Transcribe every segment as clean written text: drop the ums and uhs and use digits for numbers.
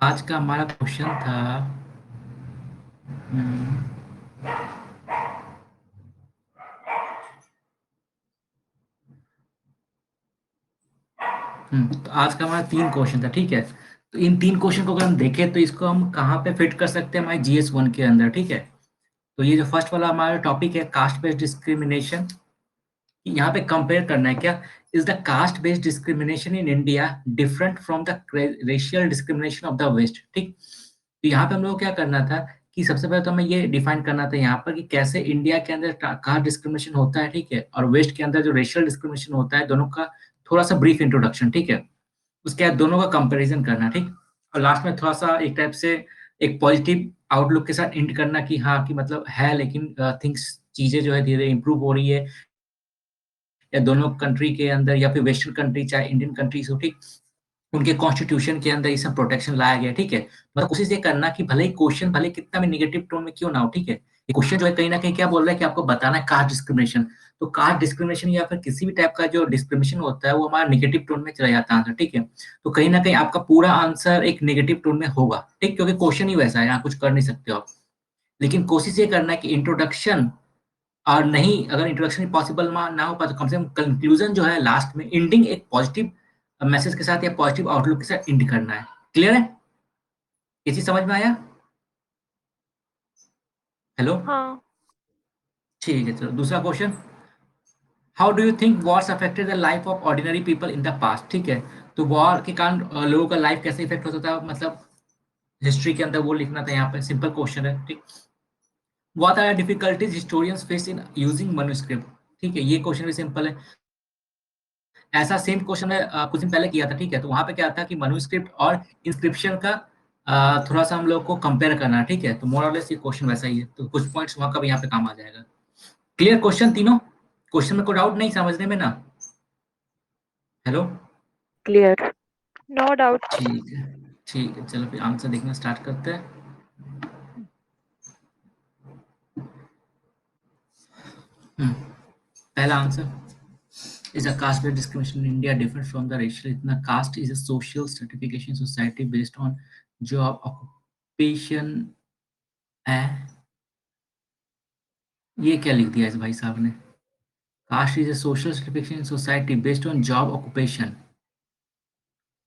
आज का हमारा क्वेश्चन था। हम्म, तो आज का हमारा 3 क्वेश्चन था, ठीक है? तो इन 3 क्वेश्चन को अगर हम देखें तो इसको हम कहाँ पे फिट कर सकते हैं हमारे जीएस 1 के अंदर, ठीक है? तो ये जो फर्स्ट वाला हमारा टॉपिक है कास्ट बेस्ड डिस्क्रिमिनेशन, यहाँ पे कंपेयर करना है क्या? Is the caste based discrimination in India different from the racial discrimination of the west, ठीक? तो यहाँ पे हम लोग को क्या करना था कि सबसे पहले तो हमें ये डिफाइन करना था यहाँ पर कि कैसे इंडिया के अंदर कास्ट डिस्क्रिमिनेशन होता है, ठीक है? और वेस्ट के अंदर जो रेशियल डिस्क्रिमिनेशन होता है, दोनों का थोड़ा सा ब्रीफ इंट्रोडक्शन, ठीक है? उसके बाद दोनों का कंपैरिजन करना, ठीक? और लास्ट में थोड़ा-सा एक टाइप से एक पॉजिटिव आउटलुक के साथ एंड करना कि हाँ, कि मतलब है लेकिन थिंग्स चीज़ें जो है धीरे-धीरे इम्प्रूव हो रही है या दोनों कंट्री के अंदर या फिर वेस्टर्न कंट्री चाहे इंडियन कंट्रीज़ हो, ठीक? उनके कॉन्स्टिट्यूशन के अंदर ये सब प्रोटेक्शन लाया गया है, ठीक है? मतलब कोशिश ये करना कि भले ही क्वेश्चन भले कितना भी नेगेटिव टोन में क्यों ना हो, ठीक है? ये क्वेश्चन जो है कहीं न कहीं क्या बोल रहा है कि आपको बताना है कास्ट डिस्क्रिमिनेशन। तो कास्ट डिस्क्रिमिनेशन या फिर किसी भी टाइप का जो डिस्क्रिमिनेशन होता है, वो हमारा नेगेटिव टोन में चला जाता है आंसर, ठीक है? तो कहीं न कहीं आपका पूरा आंसर एक नेगेटिव टोन में होगा, ठीक? क्योंकि क्वेश्चन ही वैसा है, यहाँ कुछ कर नहीं सकते हो आप। लेकिन कोशिश ये करना है कि इंट्रोडक्शन और नहीं अगर इंट्रोडक्शन पॉसिबल ना हो पाए तो कम से कम कंक्लूजन जो है लास्ट में एंडिंग एक पॉजिटिव मैसेज के साथ या पॉजिटिव आउटलुक के साथ एंड करना है। क्लियर है? ये चीज समझ में आया? हेलो? हाँ। ठीक है, चलो दूसरा question. How do you think Wars affected the life of ordinary people in the past, ठीक है? तो वॉर के कारण लोगों का लाइफ कैसे इफेक्ट होता था, मतलब हिस्ट्री के अंदर वो लिखना था। यहाँ पे सिंपल क्वेश्चन है, ठीक? What are difficulties historians face in using manuscript, ठीक है? ये क्वेश्चन भी सिंपल है। ऐसा सेम क्वेश्चन मैं कुछ दिन पहले किया था, ठीक है? तो वहाँ पे क्या था कि मैन्युस्क्रिप्ट और इंस्क्रिप्शन का थोड़ा-सा हम लोग को कंपेयर करना है, ठीक है? तो मोर और लेस ये क्वेश्चन वैसा ही है, तो कुछ पॉइंट्स वहाँ का भी यहाँ पे काम आ जाएगा। क्लियर क्वेश्चन तीनों? क्वेश्चन में कोई डाउट नहीं समझने में ना? हेलो? क्लियर। No doubt. ठीक है, ठीक है, चलो फिर आंसर देखना स्टार्ट करते हैं। हुँ, पहला answer is a caste-based discrimination in India different from the racial? इतना caste is a social stratification society based on job occupation है। ये क्या लिख दिया इस भाई साहब ने? Caste is a social stratification in society based on job occupation।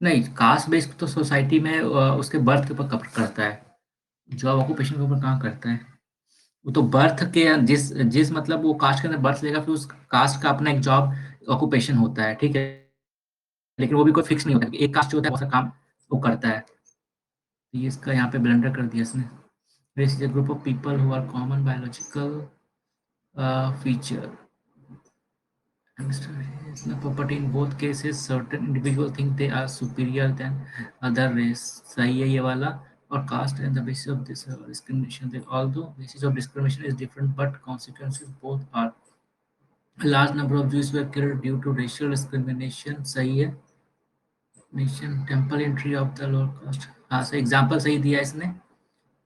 नहीं, कास्ट बेस्ड तो सोसाइटी में उसके बर्थ के ऊपर कवर करता है। जॉब ऑक्यूपेशन के ऊपर कहाँ करता है? वो तो बर्थ के जिस जिस मतलब वो कास्ट के अंदर बर्थ लेगा फिर उस कास्ट का अपना एक जॉब ऑक्यूपेशन होता है, ठीक है? लेकिन वो भी कोई फिक्स नहीं होता कि एक कास्ट जो होता है बहुत सा काम वो करता है। तो ये इसका यहाँ पे ब्लेंडर कर दिया इसने। Race is a group of people who are common biological feature and property in both cases certain individual think they are superior than other race। सही है ये वाला। और caste and the basis of this discrimination they although basis of discrimination is different but consequences both are। A large number of Jews were killed due to racial discrimination। सही है। nation temple entry of the lower caste, हाँ सही example सही दिया है इसने।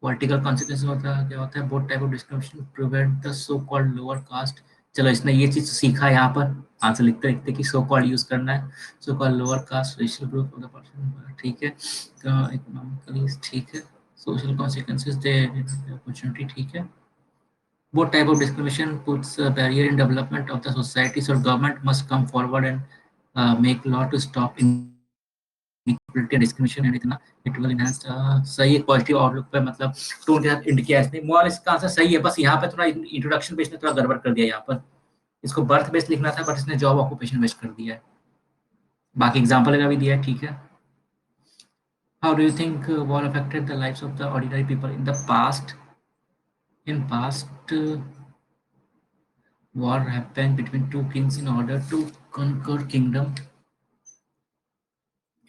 Political consequence होता है क्या होता है both type of discrimination prevent the so called lower cast. चलो इसने ये चीज सीखा यहाँ पर आंसर लिखते लिखते कि सो कॉल्ड यूज करना है। सो called lower cast racial group of the person, ठीक है? इकोनॉमिकली ठीक है। सोशल कॉन्सिक्वेंसेस दे अपॉर्चुनिटी, ठीक है? both type of discrimination puts a barrier in development of the society, so government must come forward and make law to stop equality and discrimination and इतना it will enhance. सही है, positive outlook पे मतलब tone के साथ end किया इसने। Moral इसका आंसर सही है, बस यहाँ पे थोड़ा इंट्रोडक्शन पे इसने थोड़ा गड़बड़ कर दिया। यहाँ पर इसको बर्थ बेस्ड लिखना था बट इसने जॉब ऑक्यूपेशन बेस्ड कर दिया है। बाकी एग्जाम्पल का भी दिया है, ठीक है? How do you think war affected the lives of the ordinary people in the past? In past war happened between two kings in order to conquer kingdom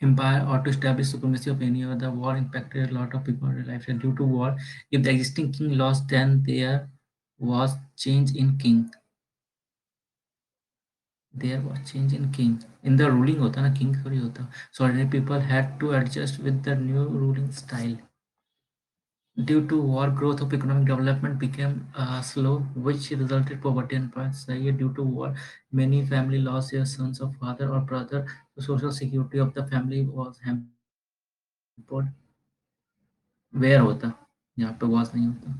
empire or to establish supremacy of any other. War impacted a lot of people in their lives, and due to war if the existing king lost then there was change in king, there was change in king in the ruling होता ना king थोड़ी होता। So ordinary people had to adjust with the new ruling style। Due to war, growth of economic development became slow, which resulted poverty and poverty. Due to war, many family lost their sons or father or brother. The social security of the family was hampered. Were होता, यहाँ पे was नहीं होता।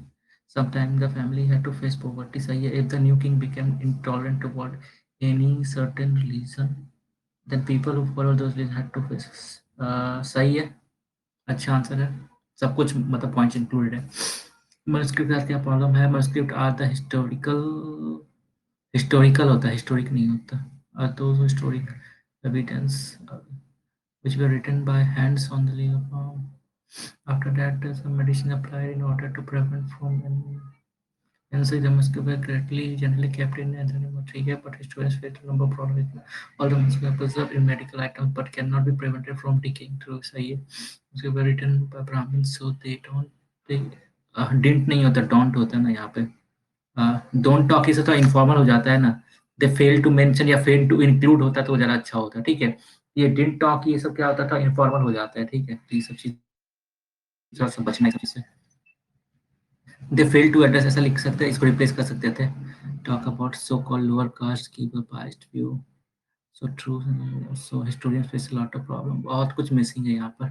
Sometime the family had to face poverty, सही है। If the new king became intolerant toward any certain religion then people who follow those religion had to face, सही है, अच्छा आंसर है। सब कुछ मतलब पॉइंट्स इंक्लूडेड है। मस्क्रिप्ट का क्या प्रॉब्लम है? Manuscript are the historical, historical होता है, हिस्टोरिक नहीं होता। Are those historic evidence which were written by hands on the legal form. After that, some medicine applied in order to prevent from NC the mosquito were correctly generally kept in anthony ठीक है, but historians face a number of problems. Although mosquito are preserved in medical items but cannot be prevented from decaying through, सही है। Mosquito were written by Brahmins so they didn't नहीं होता, don't होता है ना यहाँ पे। डोंट टॉक से थोड़ा इन्फॉर्मल हो जाता है ना, दे फेल टू मेंशन या फेल टू इंक्लूड होता तो ज़्यादा अच्छा होता, ठीक है। ये डिडंट टॉक ये सब क्या होता था, इन्फॉर्मल हो जाता है, ठीक है। तो ये सब चीज़ थोड़ा सा बचना है इससे। दे फेल टू एड्रेस ऐसा लिख सकते हैं, इसको रिप्लेस कर सकते थे। Talk about so called lower caste की biased view, so true, so historians face lot of problem, बहुत कुछ मिसिंग है यहाँ पर।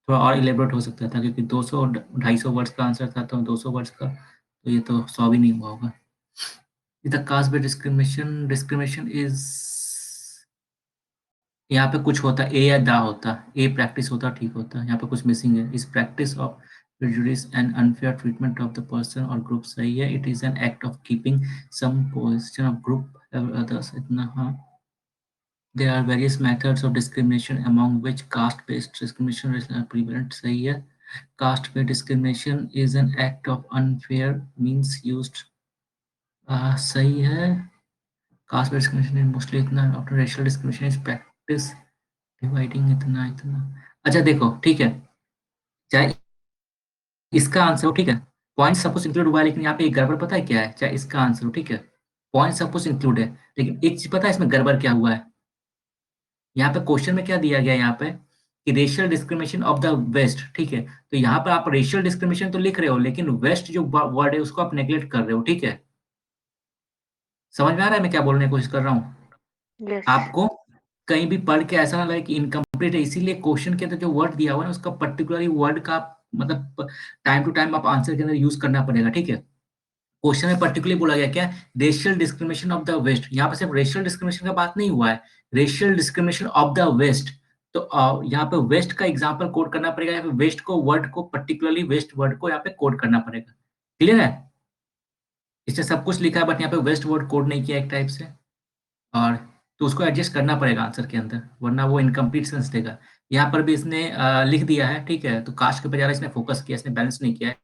थोड़ा और इलेबोरेट हो सकता था क्योंकि 200 250 वर्ड्स का आंसर था, तो 200 वर्ड्स का तो ये तो 100 भी नहीं हुआ होगा। The caste based discrimination is, यहाँ पे कुछ होता ए या दा होता, ए प्रैक्टिस होता ठीक होता, यहाँ पे कुछ मिसिंग है। इस practice of prejudice and unfair treatment of the person or group, सही है। It is an act of keeping some position of group over others, इतना हाँ। There are various methods of discrimination among which caste based discrimination is prevalent, सही है। Caste based discrimination is an act of unfair means used, सही है। Caste based discrimination is mostly इतना, after racial discrimination is practice dividing इतना इतना। अच्छा देखो ठीक है, चाहे इसका आंसर हो, ठीक है, पॉइंट सब कुछ इंक्लूड हुआ है, लेकिन यहाँ पे एक गड़बड़ पता है क्या है? चाहे इसका आंसर हो, ठीक है, पॉइंट सब कुछ इंक्लूड है, लेकिन एक चीज पता है इसमें गड़बड़ क्या हुआ है? यहाँ पे क्वेश्चन में क्या दिया गया है यहाँ पे कि racial discrimination of the west, ठीक है। तो यहाँ पर आप रेशियल डिस्क्रिमिनेशन तो लिख रहे हो, लेकिन वेस्ट जो वर्ड है उसको आप नेग्लेक्ट कर रहे हो, ठीक है। समझ में आ रहा है मैं क्या बोलने की कोशिश कर रहा हूँ? Yes. आपको कहीं भी पढ़ के ऐसा ना लगे कि इनकम्प्लीट है, इसीलिए क्वेश्चन के अंदर जो वर्ड दिया हुआ है ना उसका पर्टिकुलरली वर्ड का मतलब टाइम टू टाइम आप आंसर के अंदर यूज करना पड़ेगा, ठीक है। क्वेश्चन में पर्टिकुलरली बोला गया क्या, racial discrimination of the west, यहाँ पे सिर्फ रेशियल डिस्क्रिमिनेशन का बात नहीं हुआ है, racial discrimination of the west. तो यहाँ पे वेस्ट का एग्जाम्पल कोड करना पड़ेगा, यहाँ पे वेस्ट को वर्ड को पर्टिकुलरली वेस्ट वर्ड को यहाँ पे कोड करना पड़ेगा, क्लियर है। इससे सब कुछ लिखा है बट यहाँ पे वेस्ट वर्ड कोड नहीं किया एक टाइप से, और तो उसको एडजस्ट करना पड़ेगा आंसर के अंदर, वरना वो इनकम्प्लीट सेंस देगा। यहाँ पर भी इसने लिख दिया है, ठीक है, तो कास्ट के ऊपर ज़्यादा इसने फोकस किया, इसने बैलेंस नहीं किया है।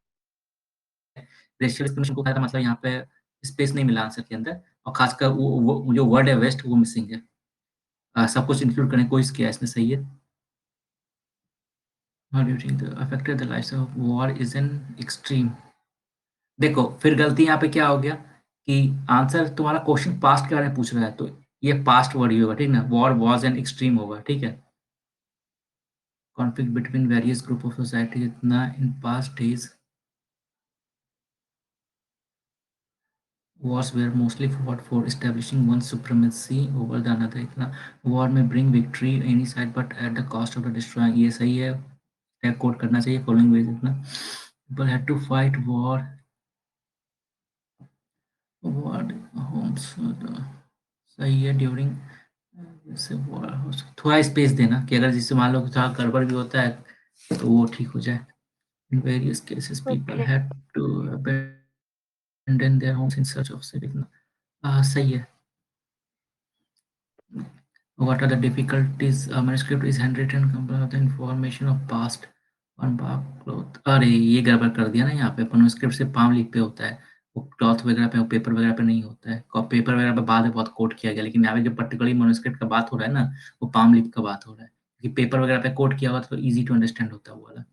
रेशियल डिस्क्रिमिनेशन को मतलब यहाँ पे स्पेस नहीं मिला आंसर के अंदर, और खासकर वो जो वर्ड है वेस्ट वो मिसिंग है। सब कुछ इंक्लूड करने की कोशिश किया है इसने, सही है। How do you think the affected the lives of war is an extreme? देखो फिर गलती यहाँ पे क्या हो गया कि आंसर तुम्हारा क्वेश्चन पास्ट के बारे में पूछ रहा है, तो ये पास्ट वर्ड ही होगा, ठीक ना, वॉर वॉज एन एक्सट्रीम होगा, ठीक है। conflict between various group of society इतना in past days wars were mostly fought for establishing one supremacy over the another, इतना war में bring victory any side but at the cost of the destroying, ये सही है, tag code करना चाहिए following ways, इतना people had to fight war homes, सही है ड्यूरिंग, जैसे war हो थोड़ा स्पेस देना कि अगर जिससे मान लो कि थोड़ा गड़बड़ भी होता है तो वो ठीक हो जाए। In various cases people Okay. had to abandon their homes in search of civic, सही है। What are the difficulties? A manuscript is handwritten, compile the information of past on bark cloth। अरे ये गड़बड़ कर दिया ना, यहाँ पे manuscript से palm leaf पे होता है, वो क्लॉथ वगैरह पे पेपर वगैरह पे नहीं होता है। पेपर वगैरह पे बाद में बहुत कोट किया गया, लेकिन यहाँ पे जो पर्टिकुलरली manuscript का बात हो रहा है ना, वो palm leaf का बात हो रहा है, क्योंकि पेपर वगैरह पे कोट किया हुआ तो easy to understand होता है वो वाला।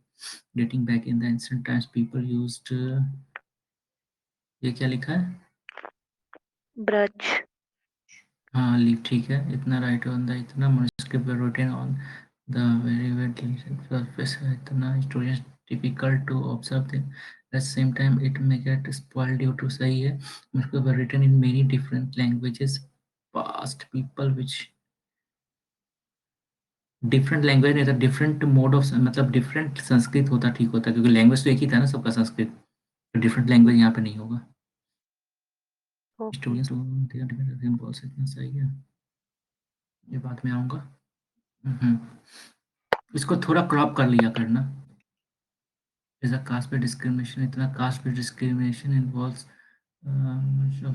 Dating back in the ancient times people used, ये क्या लिखा है? Braj. हाँ लीव ठीक है, इतना राइट ऑन द इतना manuscript were written on the very wet surface है, इतना storage difficult to observe them at the same time it may get spoiled due to, सही है। manuscript were written in many different languages past people which different language नहीं था, different mode of मतलब different Sanskrit होता ठीक होता, क्योंकि language तो एक ही था ना सबका संस्कृत, तो डिफरेंट लैंग्वेज यहाँ पे नहीं होगा। ओके। स्टूडेंट्स बोल सकते हैं, सही है, ये बात में आऊँगा। इसको थोड़ा क्रॉप कर लिया करना। इज अ कास्ट पे डिस्क्रिमिनेशन, इतना कास्ट पे discrimination involves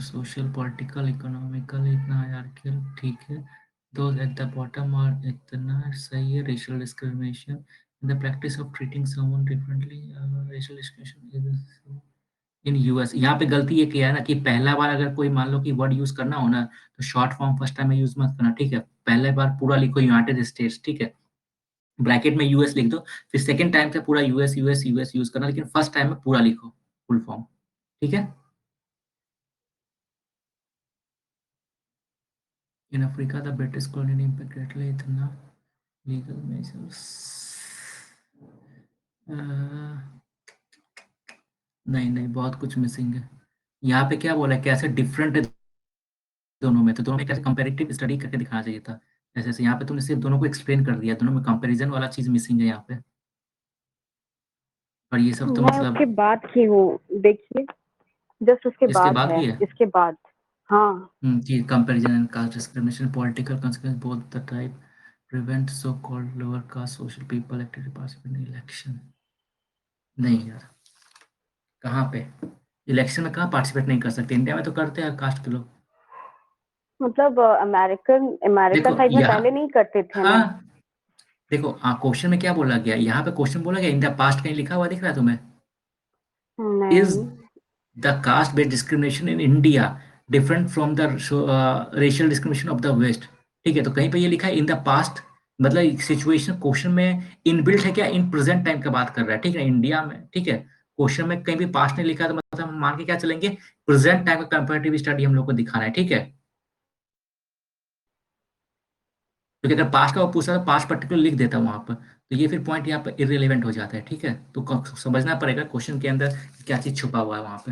social political economical, इतना हायरार्कियल, ठीक है। दोज एट द बॉटम और इतना सही है। Racial discrimination in the practice of treating someone differently, racial discrimination in US. यहाँ पे गलती ये किया है ना कि पहला बार अगर कोई मान लो कि वर्ड यूज करना हो ना, तो शॉर्ट फॉर्म फर्स्ट टाइम में यूज मत करना, ठीक है। पहले बार पूरा लिखो यूनाइटेड स्टेट्स, ठीक है, ब्रैकेट में यूएस लिख दो, फिर सेकंड टाइम पे पूरा यूएस यूएस यूएस यूज करना, लेकिन फर्स्ट टाइम में पूरा लिखो फुल फॉर्म, ठीक है। In Africa the British colony impact greatly, इतना लीगल मेजर्स, नहीं नहीं, बहुत कुछ मिसिंग है। यहाँ पे क्या बोला है, कैसे डिफरेंट है दोनों में, तो दोनों में कैसे कंपैरेटिव स्टडी करके दिखाना चाहिए था। ऐसे यहाँ पे तुमने सिर्फ दोनों को एक्सप्लेन कर दिया, दोनों में कंपैरिजन वाला चीज मिसिंग है यहाँ पे। और ये सब तो मैं उसके मतलब बाद की हूँ, देखिए, जस्ट उसके इसके बाद बाद है, भी है। इसके बाद। हाँ। कि comparison and caste discrimination, political consequence, both the type, prevent so-called lower caste social people actively participate in election। नहीं यार, कहाँ पे इलेक्शन में कहाँ पार्टिसिपेट नहीं कर सकते, इंडिया में तो करते हैं कास्ट के लोग। मतलब अमेरिकन अमेरिका देखो साइड में यहाँ, पहले नहीं करते थे हाँ, ना। देखो क्वेश्चन में क्या बोला गया, यहाँ पे क्वेश्चन बोला गया इन द पास्ट, कहीं लिखा हुआ दिख रहा है तुम्हें? इज नहीं। the caste based discrimination in India different from the racial discrimination of the West? ठीक है, तो कहीं पे ये लिखा है इन द पास्ट, मतलब सिचुएशन क्वेश्चन में इनबिल्ट है क्या, इन प्रेजेंट टाइम का बात कर रहा है, ठीक है, इंडिया में, ठीक है। क्वेश्चन में कहीं भी पास्ट नहीं लिखा है, तो मतलब हम मान के क्या चलेंगे, प्रेजेंट टाइम का कंपैरेटिव स्टडी हम लोग को दिखाना है, ठीक है। क्योंकि अगर पास्ट का वो पूछा तो पास्ट पर्टिकुलर लिख देता वहां पर, तो ये फिर पॉइंट यहाँ पर इररिलेवेंट हो जाता है, ठीक है। तो समझना पड़ेगा क्वेश्चन के अंदर क्या चीज छुपा हुआ है वहां पे।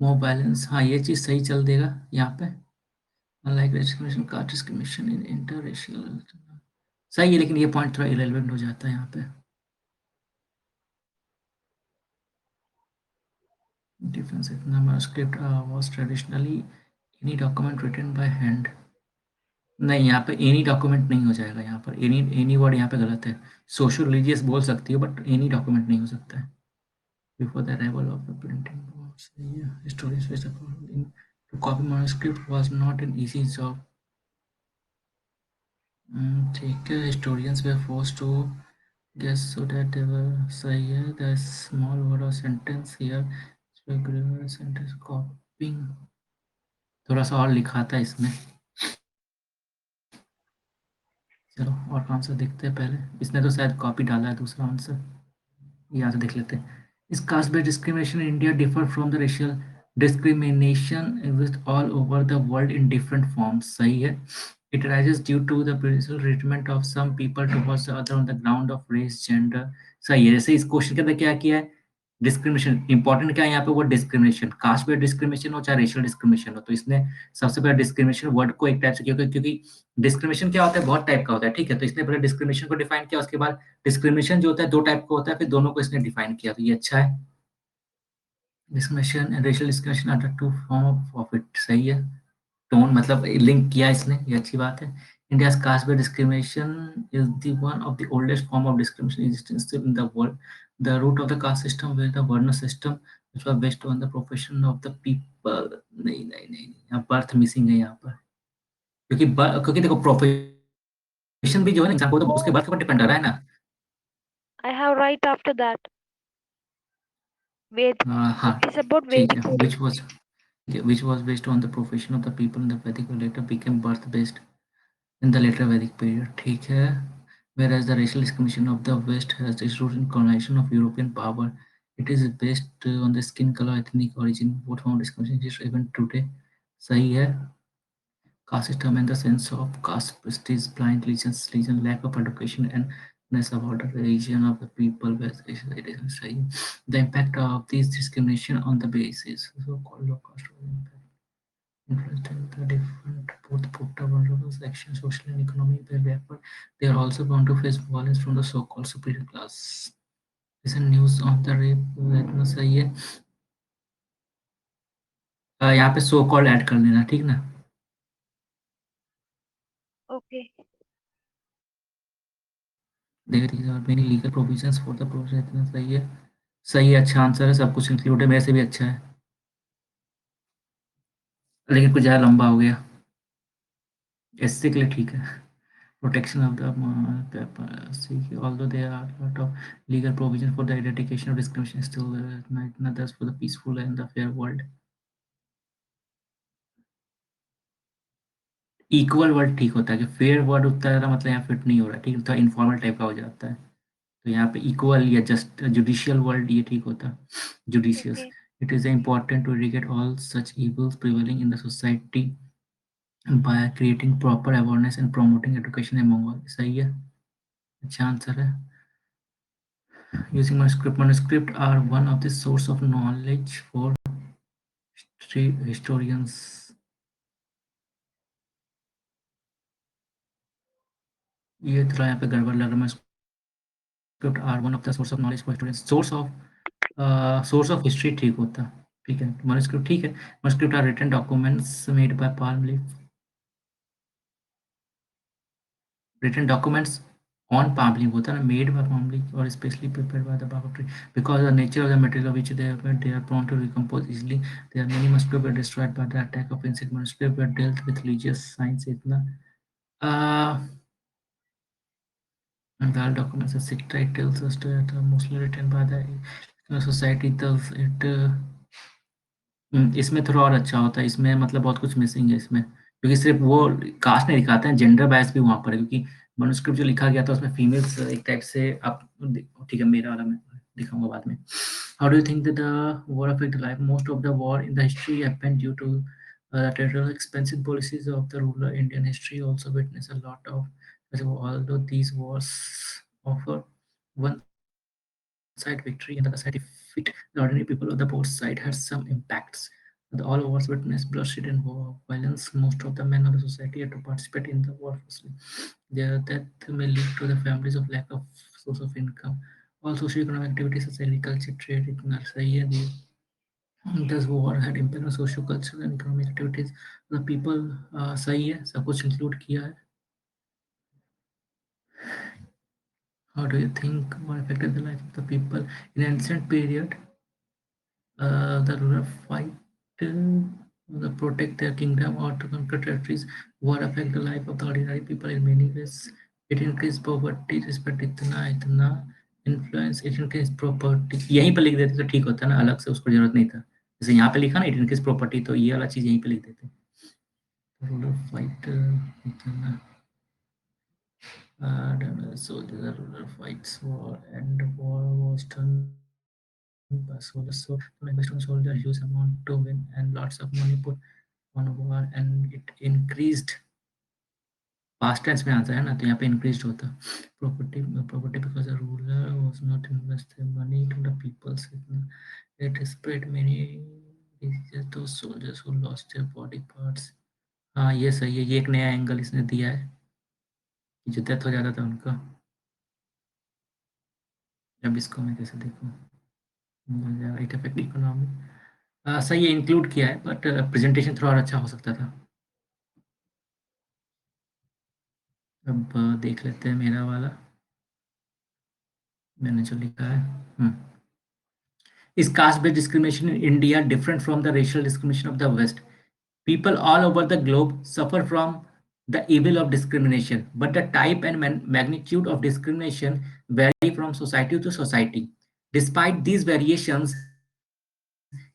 मोर बैलेंस, हाँ ये चीज सही चल देगा यहाँ पे। Unlike discrimination, caste discrimination in interracial, सही है, लेकिन ये पॉइंट थोड़ा इरेलेवेंट हो जाता है यहाँ पे। डिफरेंस इतना manuscript was traditionally any document written by hand. नहीं, यहाँ पे एनी डॉक्यूमेंट नहीं हो जाएगा, यहाँ पर एनी एनी वर्ड यहाँ पे गलत है। सोशल रिलीजियस बोल सकती हो, बट एनी डॉक्यूमेंट नहीं हो सकता है। Before the arrival of the printing stories which to copy manuscript was not an easy job. ठीक है, historians were forced to guess so that they were, सही है। The small word or sentence here, so grammar sentence copying, थोड़ा सा और लिखा था इसमें। चलो और आंसर देखते हैं पहले, इसने तो शायद कॉपी डाला है दूसरा आंसर, यहाँ से देख लेते हैं। इस caste based discrimination in India differ from the racial discrimination exist all over the world in different forms, सही है। It arises due to the preferential treatment of some people towards the other on the ground of race gender, सही है। जैसे इस question के अंदर क्या किया है, डिस्क्रिमिनेशन इंपॉर्टेंट क्या है यहाँ पे, वो डिस्क्रिमिनेशन, कास्ट बेस्ड डिस्क्रिमिनेशन हो चाहे रेशियल डिस्क्रिमिनेशन हो, तो इसने सबसे पहले डिस्क्रिमिनेशन वर्ड को एक टाइप से किया, क्योंकि डिस्क्रिमिनेशन क्या होता है, बहुत टाइप का होता है, ठीक है। तो इसने पहले डिस्क्रिमिनेशन को डिफाइन किया, उसके बाद डिस्क्रिमिनेशन जो होता है दो टाइप का होता है, फिर दोनों को इसने डिफाइन किया, तो ये अच्छा है। Discrimination and racial discrimination are the two form of it, सही है। टोन मतलब लिंक किया इसने, ये अच्छी बात है। India's caste-based discrimination is the one of the oldest form of discrimination existing still in the world. The root of the caste system was the Varna system, which was based on the profession of the people. नहीं नहीं नहीं नहीं, यहाँ birth missing है यहाँ पर, क्योंकि देखो प्रोफेशन भी जो है ना इंसान को, तो उसके बर्थ के ऊपर डिपेंड कर रहा है ना। I have right after that. Ved. हाँ, It is about ठीक Vedic है, study. which was based on the profession of the people in the Vedic later became birth based in the later Vedic period, ठीक है। Whereas the racial discrimination of the West has its roots in colonization of European power, it is based on the skin color, ethnic origin, both form of discrimination exists even today, सही है। Caste system in the sense of caste prestige, blind religion, lack of education and ness about the religion of the people, it is सही। The impact of this discrimination on the basis so called low caste impact. Interesting, the different both put vulnerable sections, social and economic, they are also bound to face violence from the so-called superior class. Recent news on the rape इतना सही है। यहाँ पे so called add कर देना, ठीक ना? Okay. देखिए many legal provisions for the provision इतना सही है, अच्छा आंसर है, सब कुछ इंक्लूड है, मेरे से भी अच्छा है, लेकिन कुछ ज़्यादा लंबा हो गया। एससी के लिए ठीक है। Protection of the although there are a lot of legal provisions for the eradication of discrimination, still not thus for the peaceful and the fair world. Equal word ठीक होता है, कि फेयर वर्ड उतना ज़्यादा मतलब यहाँ फिट नहीं हो रहा, ठीक है, थोड़ा इनफॉर्मल टाइप का हो जाता है, तो यहाँ पे इक्वल या जस्ट जुडिशियल वर्ड ये ठीक होता है, judicious. Okay. It is important to eradicate all such evils prevailing in the society by creating proper awareness and promoting education among all. सही है, अच्छा आंसर है। Using manuscript are one of the source of knowledge for historians. ये थोड़ा यहाँ पे गड़बड़ लग रहा है। Manuscript are one of the source of knowledge for historians. Source of history ठीक होता, ठीक है, manuscript ठीक है। Manuscript are written documents made by palm leaf, written documents on palm leaf होता है ना, made by palm leaf or specially prepared by the bark of tree. Because the nature of the material of which they are prone to recompose easily. There are many manuscripts were destroyed by the attack of insect. Manuscripts were dealt with religious science इतना and the documents are Sikh titles are mostly written by the society, thus it इसमें थोड़ा और अच्छा होता है, इसमें मतलब बहुत कुछ मिसिंग है इसमें, क्योंकि सिर्फ वो कास्ट नहीं दिखाते हैं, जेंडर बायस भी वहाँ पर है, क्योंकि मनुस्क्रिप्ट जो लिखा गया था उसमें फीमेल्स एक टाइप से आप ठीक है, मेरा वाला मैं दिखाऊंगा बाद में। How do you think that the war affect the life? Most of the war in the history happened due to the territorial expansive policies of the ruler. Indian history also witnessed a lot of, although these wars offer one side victory and the other side defeat, the ordinary people of the both side had some impacts. All wars witnessed bloodshed and violence. Most of the men of the society had to participate in the war forcefully. Their death may lead to the families of lack of source of income. All socio-economic activities such as agriculture, trade, nursery, thus war had impact on socio cultural and economic activities. The people सही है, सब कुछ include किया है। How do you think war affected the life of the people in ancient period? The ruler fight to protect their kingdom or to conquer territories. War affect the life of the ordinary people in many ways. It increase poverty, respect इतना influence, it increase property। यहीं पे लिख देते तो ठीक होता ना, अलग से उसको जरूरत नहीं था, जैसे यहाँ पे लिखा ना, it increase property, तो ये वाला चीज यहीं पे लिख देते। Ruler fight इतना so the ruler fights war and war was turned by soldiers, so to invest on soldiers huge amount to win and lots of money put on war and it increased। Past tense में answer है ना, तो यहाँ पे increased होता property because the ruler was not invest money to the peoples, it spread many diseases to soldiers who lost their body parts. हाँ ये सही है, ये एक नया एंगल इसने दिया है कि जो डेथ हो जाता था उनका। अब इसको मैं कैसे देखूँ, इट अफेक्ट इकोनॉमी, सही है, इंक्लूड किया है, बट प्रेजेंटेशन थोड़ा और अच्छा हो सकता था। अब देख लेते हैं मेरा वाला, मैंने जो लिखा है। Is caste-based discrimination in India different from the racial discrimination of the West? People all over the globe suffer from the evil of discrimination, but the type and magnitude of discrimination vary from society to society. Despite these variations,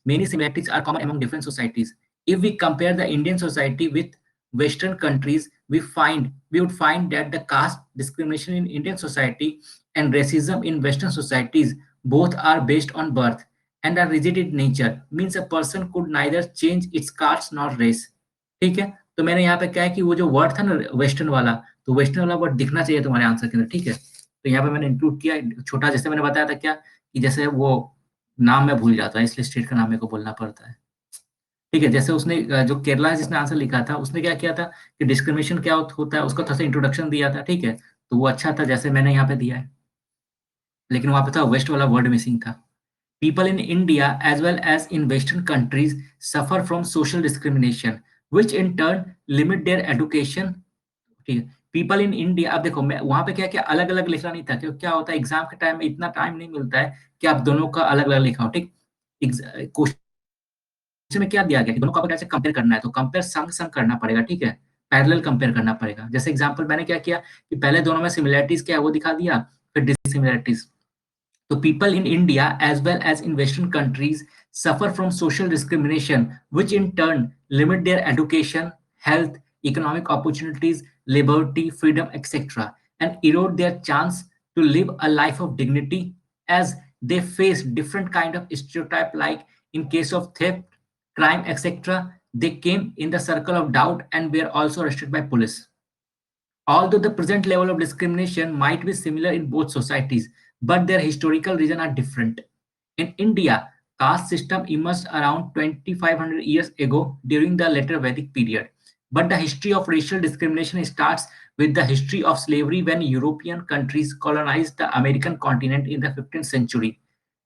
many similarities are common among different societies. If we compare the Indian society with Western countries, we would find that the caste discrimination in Indian society and racism in Western societies both are based on birth and are rigid in nature. Means a person could neither change its caste nor race. ठीक है, तो मैंने यहाँ पे क्या है कि वो जो वर्ड था ना वेस्टर्न वाला, तो वेस्टर्न वाला वर्ड दिखना चाहिए तुम्हारे आंसर के अंदर, ठीक है, तो यहाँ पे मैंने इंक्लूड किया छोटा, जैसे मैंने बताया था क्या कि जैसे वो नाम मैं भूल जाता है, इसलिए स्टेट का नाम मेरे को बोलना पड़ता है। ठीक है, जैसे उसने जो केरला है जिसने आंसर लिखा था उसने क्या किया था कि डिस्क्रिमिनेशन क्या होता है उसका थोड़ा सा इंट्रोडक्शन दिया था, ठीक है, तो वो अच्छा था जैसे मैंने यहाँ पे दिया है, लेकिन वहां पे था वेस्ट वाला वर्ड मिसिंग था। People in India as well as in Western countries suffer from social discrimination, which in turn limit their education. ठीक है, पीपल इन इंडिया, अब देखो मैं वहां पे क्या क्या अलग अलग लिखना नहीं था, क्योंकि क्या होता है एग्जाम के टाइम में इतना टाइम नहीं मिलता है कि आप दोनों का अलग अलग लिखा हो, ठीक। क्वेश्चन में क्या दिया गया कि दोनों को आपको कैसे कंपेयर करना है, तो कंपेयर संग संग करना पड़ेगा, ठीक है, पैरेलल कंपेयर करना पड़ेगा। जैसे एग्जांपल मैंने क्या किया कि पहले दोनों में सिमिलरिटीज क्या है वो दिखा दिया, फिर dissimilarities. So people in India as well as in Western countries suffer from social discrimination, which in turn limit their education, health, economic opportunities, liberty, freedom, etc., and erode their chance to live a life of dignity as they face different kind of stereotype like in case of theft, crime, etc. They came in the circle of doubt and were also arrested by police. Although the present level of discrimination might be similar in both societies, but their historical reasons are different. In India, caste system emerged around 2500 years ago during the later Vedic period. But the history of racial discrimination starts with the history of slavery when European countries colonized the American continent in the 15th century.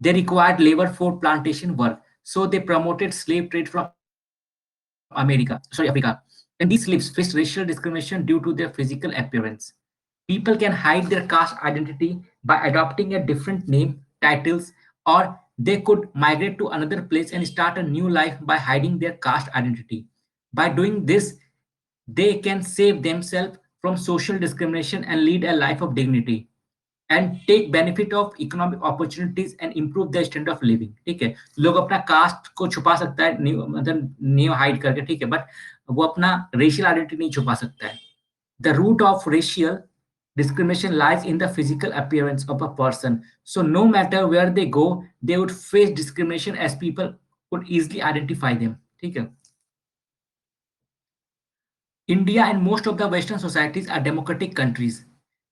They required labor for plantation work, so they promoted slave trade from Africa. And these slaves faced racial discrimination due to their physical appearance. People can hide their caste identity by adopting a different name, titles, or they could migrate to another place and start a new life by hiding their caste identity. By doing this, they can save themselves from social discrimination and lead a life of dignity and take benefit of economic opportunities and improve their standard of living। ठीक है, लोग अपना cast को छुपा सकता है मतलब name hide करके, ठीक है, बट वो अपना रेशियल आइडेंटिटी नहीं छुपा सकता है। The root of racial discrimination lies in the physical appearance of a person. So no matter where they go, they would face discrimination as people could easily identify them। ठीक है, India and most of the Western societies are democratic countries.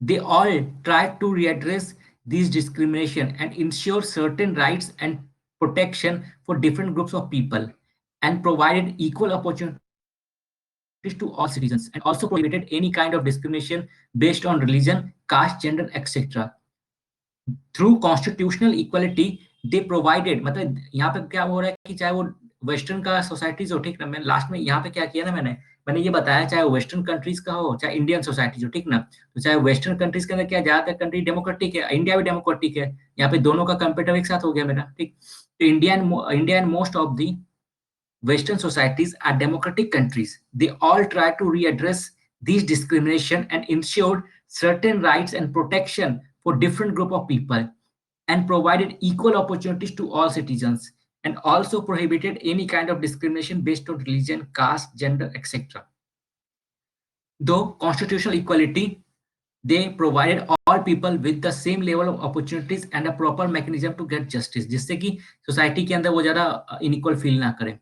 They all try to readdress these discrimination and ensure certain rights and protection for different groups of people and provided equal opportunities to all citizens and also prohibited any kind of discrimination based on religion, caste, gender, etc. Through constitutional equality they provided, मतलब यहाँ पे क्या हो रहा है कि चाहे वो वेस्टर्न का सोसाइटीज हो, ठीक ना, मैंने लास्ट में यहाँ पे क्या किया ना, मैंने मैंने ये बताया चाहे वेस्टर्न कंट्रीज का हो चाहे इंडियन सोसाइटीज हो, ठीक ना, तो चाहे वेस्टर्न कंट्रीज के अंदर क्या ज्यादातर कंट्री डेमोक्रेटिक है, इंडिया भी डेमोक्रेटिक है, यहाँ पे दोनों का कंपेटर एक साथ हो गया मेरा, ठीक। तो India and most of the Western societies are democratic countries. They all try to readdress these discrimination and ensured certain rights and protection for different group of people and provided equal opportunities to all citizens and also prohibited any kind of discrimination based on religion, caste, gender, etc. Though constitutional equality, they provided all people with the same level of opportunities and a proper mechanism to get justice, जिससे कि society के अंदर वो ज्यादा inequal feel ना करें।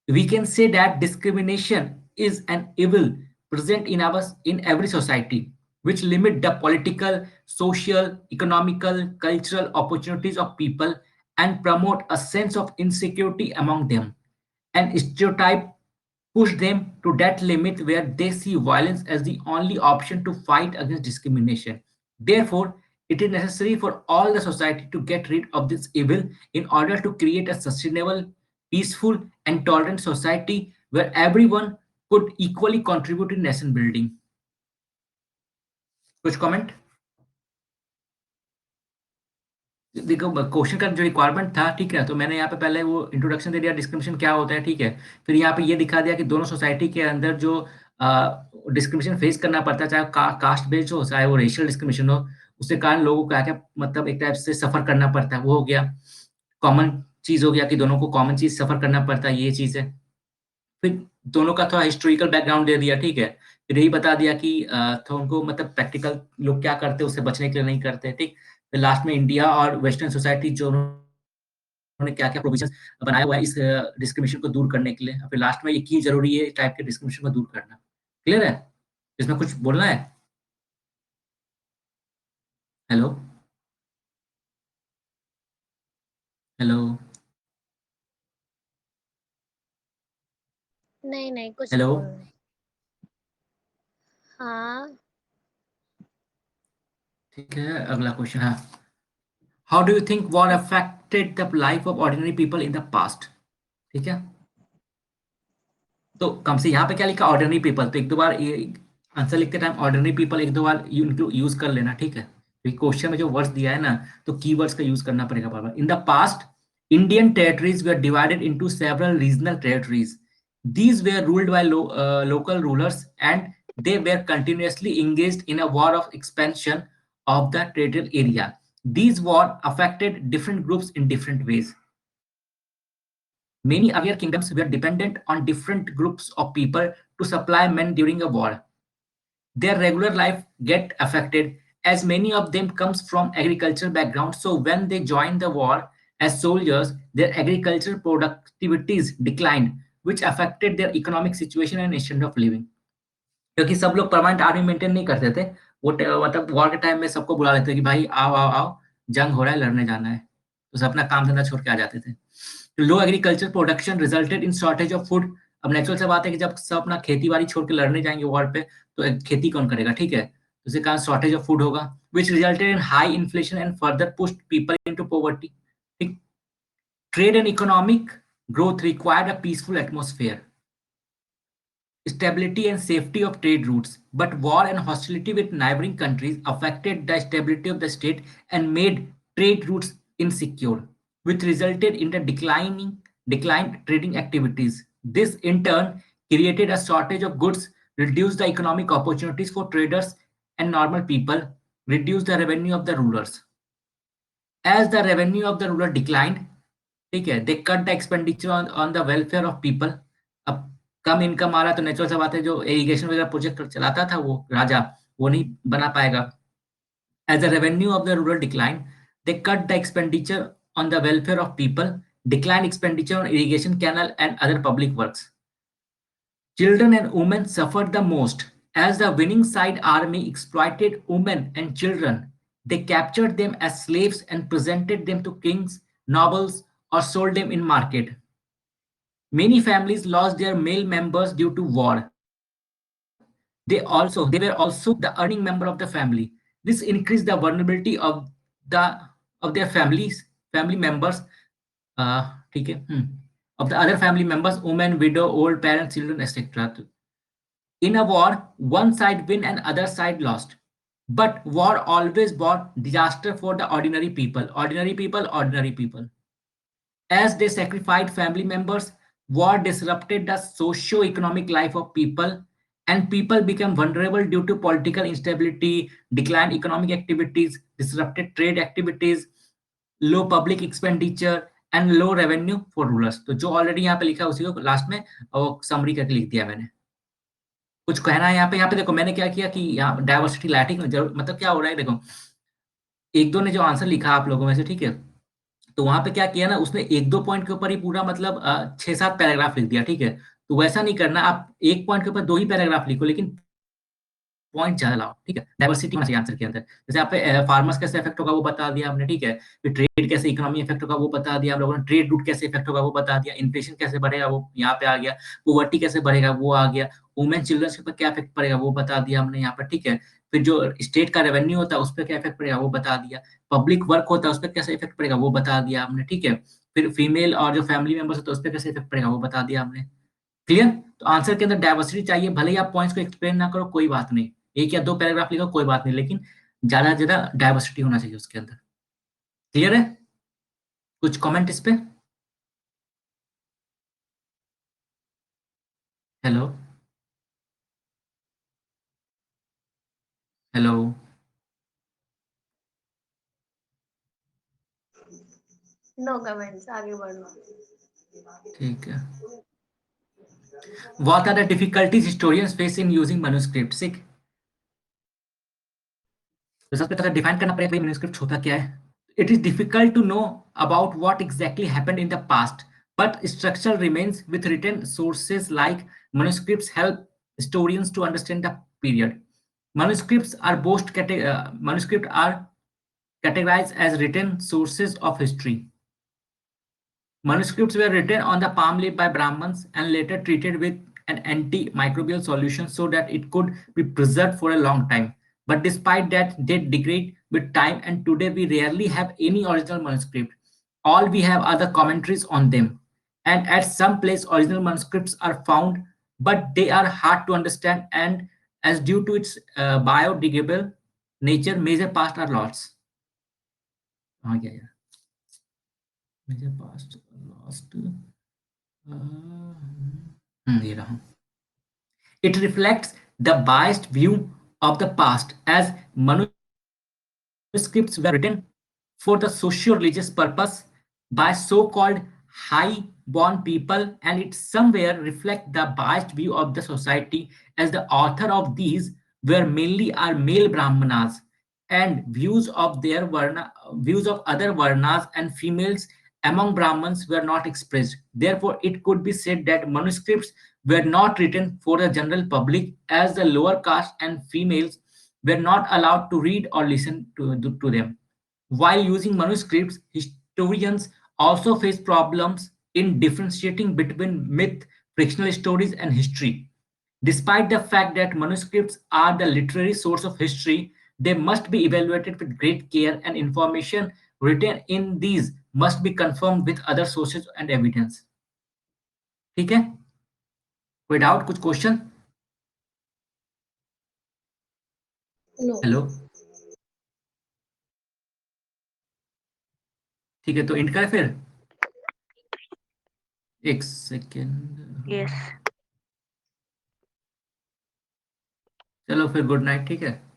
We can say that discrimination is an evil present in every society, which limit the political, social, economical, cultural opportunities of people and promote a sense of insecurity among them, and stereotype push them to that limit where they see violence as the only option to fight against discrimination. Therefore, it is necessary for all the society to get rid of this evil in order to create a sustainable, peaceful, and tolerant society where everyone could equally contribute to nation building। कुछ comment? देखो question का जो requirement था, ठीक है, तो मैंने यहाँ पे पहले वो इंट्रोडक्शन दे दिया डिस्क्रिमिनेशन क्या होता है, ठीक है, फिर यहाँ पे ये दिखा दिया कि दोनों सोसाइटी के अंदर जो डिस्क्रिमिनेशन फेस करना पड़ता है, चाहे कास्ट बेस्ड हो चाहे वो रेशियल डिस्क्रिमिनेशन हो, उसके कारण लोगों को क्या क्या मतलब एक टाइप से सफर करना पड़ता है, वो हो गया कॉमन चीज, हो गया कि दोनों को कॉमन चीज सफर करना पड़ता है, ये चीज है। फिर दोनों का थोड़ा हिस्टोरिकल बैकग्राउंड दे दिया, ठीक है, फिर यही बता दिया कि तो उनको मतलब प्रैक्टिकल लोग क्या करते हैं उससे बचने के लिए नहीं करते, ठीक। फिर लास्ट में इंडिया और वेस्टर्न सोसाइटी जो उन्होंने क्या क्या प्रोविजन बनाया हुआ है इस डिस्क्रिमिनेशन को दूर करने के लिए, फिर लास्ट में ये क्यों जरूरी है टाइप के डिस्क्रिमिनेशन को दूर करना। क्लियर है? इसमें कुछ बोलना है? Hello, hello. नहीं कुछ हेलो, बोल रहे। हाँ ठीक है, अगला क्वेश्चन है, how do you think war affected the life of ordinary people in the past? ठीक है, तो कम से यहाँ पे क्या लिखा, ऑर्डिनरी पीपल, तो एक दो बार ये आंसर लिखते टाइम ऑर्डिनरी पीपल एक दो बार यूज कर लेना, ठीक है, क्योंकि क्वेश्चन में जो वर्ड्स दिया है ना, तो कीवर्ड्स का यूज करना पड़ेगा बार बार। In the past Indian territories were divided into several regional territories, these were ruled by local rulers and they were continuously engaged in a war of expansion of the territorial area. These war affected different groups in different ways. Many earlier kingdoms were dependent on different groups of people to supply men during a war. Their regular life get affected as many of them comes from agricultural background. So when they joined the war as soldiers, their agricultural productivities declined, which affected their economic situation and standard of living. क्योंकि सब लोग permanent army maintain नहीं करते थे, वो मतलब war के time में सबको बुला लेते कि भाई आओ आओ आओ, जंग हो रहा है, लड़ने जाना है, तो सब अपना काम धंधा छोड़ के आ जाते थे। Low agriculture production resulted in shortage of food. अब नेचुरल सा बात है कि जब सब अपना खेती बाड़ी छोड़ के लड़ने जाएंगे वॉर पे, तो खेती कौन करेगा, ठीक है, तो इसके कारण शॉर्टेज ऑफ फूड होगा, which resulted in high inflation and further pushed people into poverty. ठीक, trade and economic growth required a peaceful atmosphere, stability and safety of trade routes, but war and hostility with neighboring countries affected the stability of the state and made trade routes insecure, which resulted in the declined trading activities. This in turn created a shortage of goods, reduced the economic opportunities for traders and normal people, reduced the revenue of the rulers. As the revenue of the ruler declined, ठीक है, they cut the expenditure on the welfare of people. अब कम income आ रहा तो natural सा बात है, जो irrigation वगैरह प्रोजेक्ट चलाता था वो राजा, वो नहीं बना पाएगा। As the revenue of the rural declined, they cut the expenditure on the welfare of people, declined expenditure on irrigation canal and other public works. Children and women suffered the most as the winning side army exploited women and children. They captured them as slaves and presented them to kings, nobles, or sold them in market. Many families lost their male members due to war. They were also the earning member of the family. This increased the vulnerability of their family members. ठीक है, of the other family members, women, widow, old parents, children, etc. In a war, one side win and other side lost. But war always brought disaster for the ordinary people. Ordinary people, ordinary people. As they sacrificed family members, war disrupted the socio-economic life of people, and people became vulnerable due to political instability, declined economic activities, disrupted trade activities, low public expenditure, and low revenue for rulers. तो जो already यहाँ पे लिखा है उसी को last में वो समरी करके लिख दिया मैंने। कुछ कहना है यहाँ पे देखो मैंने क्या किया कि यहाँ डाइवर्सिटी लाइटिंग मतलब क्या हो रहा है, देखो एक दो ने जो आंसर लिखा आप लोगों में से, ठीक है, तो वहां पे क्या किया ना, उसने एक दो पॉइंट के ऊपर ही पूरा मतलब 6-7 पैराग्राफ लिख दिया, ठीक है, तो वैसा नहीं करना, आप एक पॉइंट के ऊपर दो ही पैराग्राफ लिखो, लेकिन पॉइंट ज्यादा लाओ, ठीक है, डाइवर्सिटी होना चाहिए आंसर के अंदर। जैसे आप पे फार्मर्स कैसे इफेक्ट होगा वो बता दिया हमने, ठीक है, फिर ट्रेड कैसे इकोनॉमी इफेक्ट होगा वो बता दिया हम लोगों ने, ट्रेड रूट कैसे इफेक्ट होगा वो बता दिया, इन्फ्लेशन कैसे बढ़ेगा वो यहाँ पे आ गया, पॉवर्टी कैसे बढ़ेगा वो आ गया, वुमेन चिल्ड्रंस के ऊपर क्या इफेक्ट पड़ेगा वो बता दिया हमने यहाँ पर, ठीक है, फिर जो स्टेट का रेवेन्यू होता है उस पर क्या इफेक्ट पड़ेगा वो बता दिया, पब्लिक वर्क होता है उस पर कैसे इफेक्ट पड़ेगा वो बता दिया हमने, ठीक है, फिर फीमेल और जो फैमिली मेंबर्स होता है उस पर कैसे इफेक्ट पड़ेगा वो बता दिया हमने। क्लियर? तो आंसर के अंदर डाइवर्सिटी चाहिए, भले ही आप पॉइंट्स को एक्सप्लेन ना करो कोई बात नहीं, एक या दो पैराग्राफ लिखो कोई बात नहीं, लेकिन ज्यादा से ज्यादा डाइवर्सिटी होना चाहिए उसके अंदर। क्लियर है? कुछ कमेंट इस पे? हेलो हेलो नो कमेंट्स, आगे बढ़ो। ठीक है। What are the difficulties historians face in using manuscripts? तो सबसे पहले डिफाइन करना पड़ेगा मैन्युस्क्रिप्ट होता क्या है। It is difficult to know about what exactly happened in the past, but structure remains with written sources like manuscripts help historians to understand the period. Manuscripts are categorized as written sources of history. Manuscripts were written on the palm leaf by Brahmins and later treated with an antimicrobial solution so that it could be preserved for a long time. But despite that, they degrade with time, and today we rarely have any original manuscript. All we have are the commentaries on them. And at some place, original manuscripts are found, but they are hard to understand, and as due to its biodegradable nature, major parts are lost. Yeah. Major past lost. ये रहा. It reflects the biased view of the past, as manuscripts were written for the socio-religious purpose by so-called high-born people, and it somewhere reflect the biased view of the society, as the author of these were mainly are male brahmanas, and views of other varnas and females among brahmins were not expressed. Therefore, it could be said that manuscripts were not written for the general public, as the lower caste and females were not allowed to read or listen to them. While using manuscripts, historians also face problems in differentiating between myth, fictional stories, and history. Despite the fact that manuscripts are the literary source of history, they must be evaluated with great care, and information written in these must be confirmed with other sources and evidence. ठीक है? कोई doubt, कुछ question? No. Hello, ठीक है, तो and करें फिर. एक सेकेंड. Yes. चलो फिर, गुड नाइट. ठीक है.